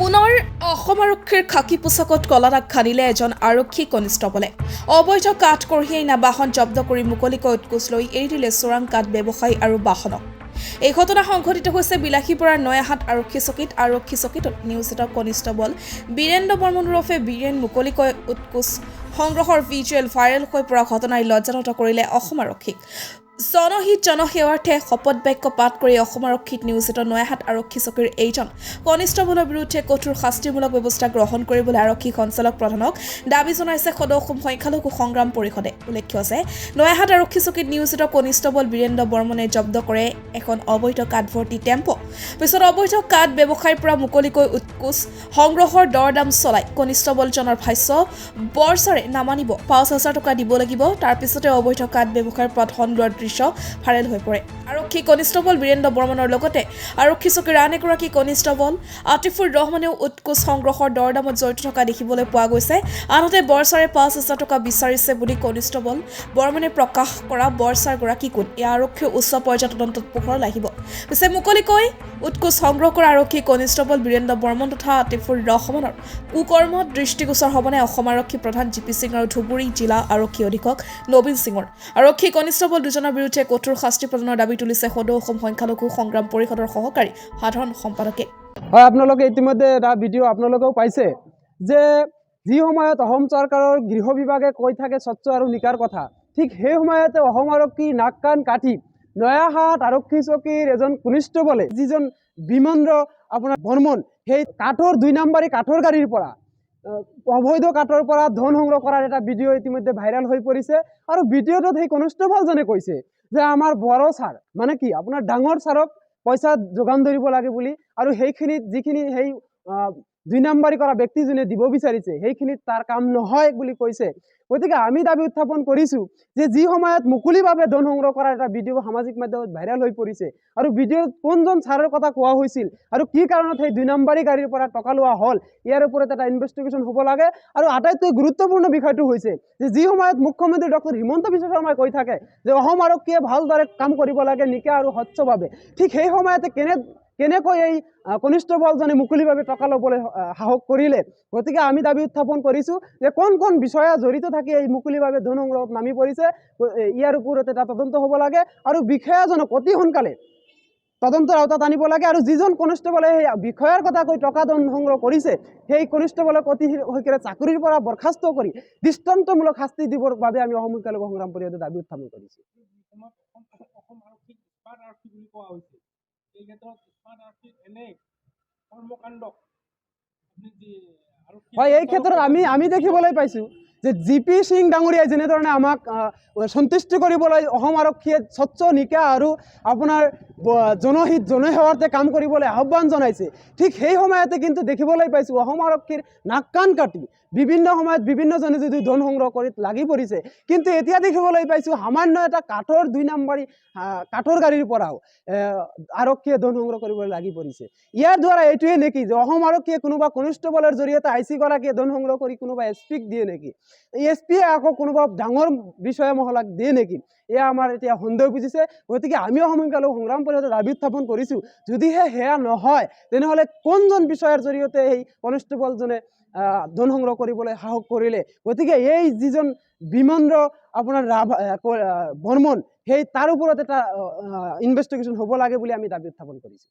পুনৰ অসম আৰক্ষীৰ খাকী পোছাকত কলাদাগ খানিলে এজন আৰক্ষী কনিষ্টবলে। অবৈধ কাঠ কঢ়িয়াই নাবাহন জব্দ কৰি মুকলিকৈ উৎকোচ লৈ এৰি দিলে চোৰাং কাঠ ব্যৱসায়ী আৰু বাহনক। এই ঘটনা সংঘটিত হৈছে বিলাসীপুৰৰ নয়াহাট আৰক্ষী চকীত নিয়োজিত কনিষ্টবল বীৰেন্দ্ৰ বৰ্মন ওৰফে বীৰেন মুকলিকৈ উৎকোচ সংগ্ৰহৰ ভিজুৱেল ভাইৰেল হৈ পৰা ঘটনাই লজ্জানত কৰিলে অসম আৰক্ষীক। জনহিত জনসেৱাৰ্থে শপত বাক্য পাঠ কৰি অসম আৰক্ষীত নিয়োজিত নয়াহাট আৰক্ষী চকীৰ এইজন কনিষ্টবলৰ বিৰুদ্ধে কঠোৰ শাস্তিমূলক ব্যৱস্থা গ্ৰহণ কৰিবলৈ আৰক্ষী সঞ্চালক প্ৰধানক দাবী জনাইছে সদৌ অসম সংখ্যালঘু সংগ্ৰাম পৰিষদে। উল্লেখ্য যে নয়াহাট আৰক্ষী চকীত নিয়োজিত কনিষ্টবল বীৰেন্দ্ৰ বৰ্মনে জব্দ কৰে এখন অবৈধ কাঠ ভৰ্তি টেম্পো। পিছত অবৈধ কাঠ ব্যৱসায়ীৰ পৰা মুকলিকৈ উৎকোচ সংগ্ৰহৰ দৰদাম চলাই কনিষ্টবলজনৰ ভাষ্য বৰচাৰে নামানিব ৫,০০০ টকা দিব লাগিব। তাৰ পিছতে অবৈধ কাঠ ব্যৱসায়ীৰ পৰা ধন লোৱাৰ দৃশ্য ভাইৰেল হৈ পৰে। আৰক্ষী কনিষ্টবল বীৰেন্দ্ৰ বৰ্মনৰ লগতে আৰক্ষী চকীৰ আন এগৰাকী কনিষ্টবল আতিফুৰ ৰহমানেও উৎকোচ সংগ্ৰহৰ দৰদামত জড়িত থকা দেখিবলৈ পোৱা গৈছে। আনহাতে বৰচাৰে ৫,০০০ টকা বিচাৰিছে বুলি কনিষ্টবল বৰ্মনে প্ৰকাশ কৰা বৰচাৰগৰাকী কোন, এয়া আৰক্ষীৰ উচ্চ পৰ্যায়ৰ তদন্তত পোহৰলৈ আহিব। পিছে মুকলিকৈ উৎকোচ সংগ্ৰহ কৰা আৰক্ষী কনিষ্টবল বীৰেন্দ্ৰ বৰ্মন তথা আতিফুৰ ৰহমানৰ কুকৰ্মত দৃষ্টিগোচৰ হ'বনে অসম আৰক্ষী প্ৰধান জি.পি. সিং আৰু ধুবুৰী জিলা আৰক্ষী অধীক্ষক নবীন সিঙৰ। আৰক্ষী কনিষ্টবল দুজনৰ বিৰুদ্ধে কঠোৰ শাস্তি প্ৰদানৰ দাবী তুলিছে সদৌ অসম সংখ্যালঘু সংগ্ৰাম পৰিষদৰ সহকাৰী সাধাৰণ সম্পাদকে। হয়, আপোনালোকে ইতিমধ্যে এটা ভিডিঅ' আপোনালোকেও পাইছে যে যি সময়ত অসম চৰকাৰৰ গৃহ বিভাগে কৈ থাকে স্বচ্ছ আৰু নিকাৰ কথা, ঠিক সেই সময়তে অসম আৰক্ষী নাক কাণ কাটি নয়াহাট আৰক্ষী চকীৰ এজন কনিষ্টবলে যিজন বীৰেন্দ্ৰ বৰ্মন সেই কাঠৰ ২ নম্বৰী কাঠৰ গাড়ীৰ পৰা অবৈধ কাঠৰ পৰা ধন সংগ্ৰহ কৰাৰ এটা ভিডিঅ' ইতিমধ্যে ভাইৰেল হৈ পৰিছে। আৰু ভিডিঅ'টোত সেই কনিষ্টবলজনে কৈছে যে আমাৰ বড় ছাৰ মানে কি আপোনাৰ ডাঙৰ ছাৰক পইচা যোগান ধৰিব লাগে বুলি, আৰু সেইখিনিত যিখিনি সেই ২ নম্বৰী কৰা ব্যক্তিজনে দিব বিচাৰিছে সেইখিনিত তাৰ কাম নহয় বুলি কৈছে। গতিকে আমি দাবী উত্থাপন কৰিছোঁ যে যি সময়ত মুকলিভাৱে ধন সংগ্ৰহ কৰাৰ এটা ভিডিঅ' সামাজিক মাধ্যমত ভাইৰেল হৈ পৰিছে আৰু ভিডিঅ'ত কোনজন ছাৰৰ কথা কোৱা হৈছিল আৰু কি কাৰণত সেই ২ নম্বৰী গাড়ীৰ পৰা টকা লোৱা হ'ল, ইয়াৰ ওপৰত এটা ইনভেষ্টিগেশ্যন হ'ব লাগে। আৰু আটাইতকৈ গুৰুত্বপূৰ্ণ বিষয়টো হৈছে যে যি সময়ত মুখ্যমন্ত্ৰী ডক্টৰ হিমন্ত বিশ্ব শৰ্মাই কৈ থাকে যে অসম আৰক্ষীয়ে ভালদৰে কাম কৰিব লাগে নিকা আৰু স্বচ্ছভাৱে, ঠিক সেই সময়তে কেনেকৈ এই কনিষ্টবলজনে মুকলিভাৱে টকা ল'বলৈ সাহস কৰিলে। গতিকে আমি দাবী উত্থাপন কৰিছোঁ যে কোন বিষয়া জড়িত থাকি এই মুকলিভাৱে ধন সংগ্ৰহত নামি পৰিছে, ইয়াৰ ওপৰত এটা তদন্ত হ'ব লাগে আৰু বিষয়াজনক অতি সোনকালে তদন্তৰ আওতাত আনিব লাগে। আৰু যিজন কনিষ্টবলে সেই বিষয়াৰ কথা কৈ টকা ধন সংগ্ৰহ কৰিছে সেই কনিষ্টবলক অতি শীঘ্ৰে চাকৰিৰ পৰা বৰখাস্ত কৰি দৃষ্টান্তমূলক শাস্তি দিবৰ বাবে আমি অসম সংখ্যালঘু সংগ্ৰাম পৰিষদে দাবী উত্থাপন কৰিছোঁ। হয়, এই ক্ষেত্ৰত আমি দেখিবলৈ পাইছোঁ যে জি.পি. সিং ডাঙৰীয়াই যেনেধৰণে আমাক সন্তুষ্টি কৰিবলৈ অসম আৰক্ষীয়ে স্বচ্ছ নিকা আৰু আপোনাৰ জনহিত জনসেৱাৰ্থে কাম কৰিবলৈ আহ্বান জনাইছে, ঠিক সেই সময়তে কিন্তু দেখিবলৈ পাইছোঁ অসম আৰক্ষীৰ নাক কাণ কাটি বিভিন্ন সময়ত বিভিন্নজনে যদি ধন সংগ্ৰহ কৰি লাগি পৰিছে। কিন্তু এতিয়া দেখিবলৈ পাইছোঁ সামান্য এটা কাঠৰ ২ নম্বৰী কাঠৰ গাড়ীৰ পৰাও আৰক্ষীয়ে ধন সংগ্ৰহ কৰিবলৈ লাগি পৰিছে। ইয়াৰ দ্বাৰা এইটোৱে নেকি যে অসম আৰক্ষীয়ে কোনোবা কনিষ্টবলৰ জৰিয়তে আই.চি. গৰাকীয়ে ধন সংগ্ৰহ কৰি কোনোবা এছ.পি.ক দিয়ে নেকি, এছ.পি.য়ে আকৌ কোনোবা ডাঙৰ বিষয়া মহলাক দিয়ে নেকি, এয়া আমাৰ এতিয়া সন্দেহ বুজিছে। গতিকে আমি অসম সংখ্যালঘু সংগ্ৰাম পৰিষদে দাবী উত্থাপন কৰিছোঁ যদিহে সেয়া নহয় তেনেহ'লে কোনজন বিষয়াৰ জৰিয়তে এই কনিষ্টবলজনে ধন সংগ্ৰহ কৰিবলৈ সাহস কৰিলে। গতিকে এই যিজন বীৰেন্দ্ৰ বৰ্মন সেই তাৰ ওপৰত এটা ইনভেষ্টিগেশ্যন হ'ব লাগে বুলি আমি দাবী উত্থাপন কৰিছোঁ।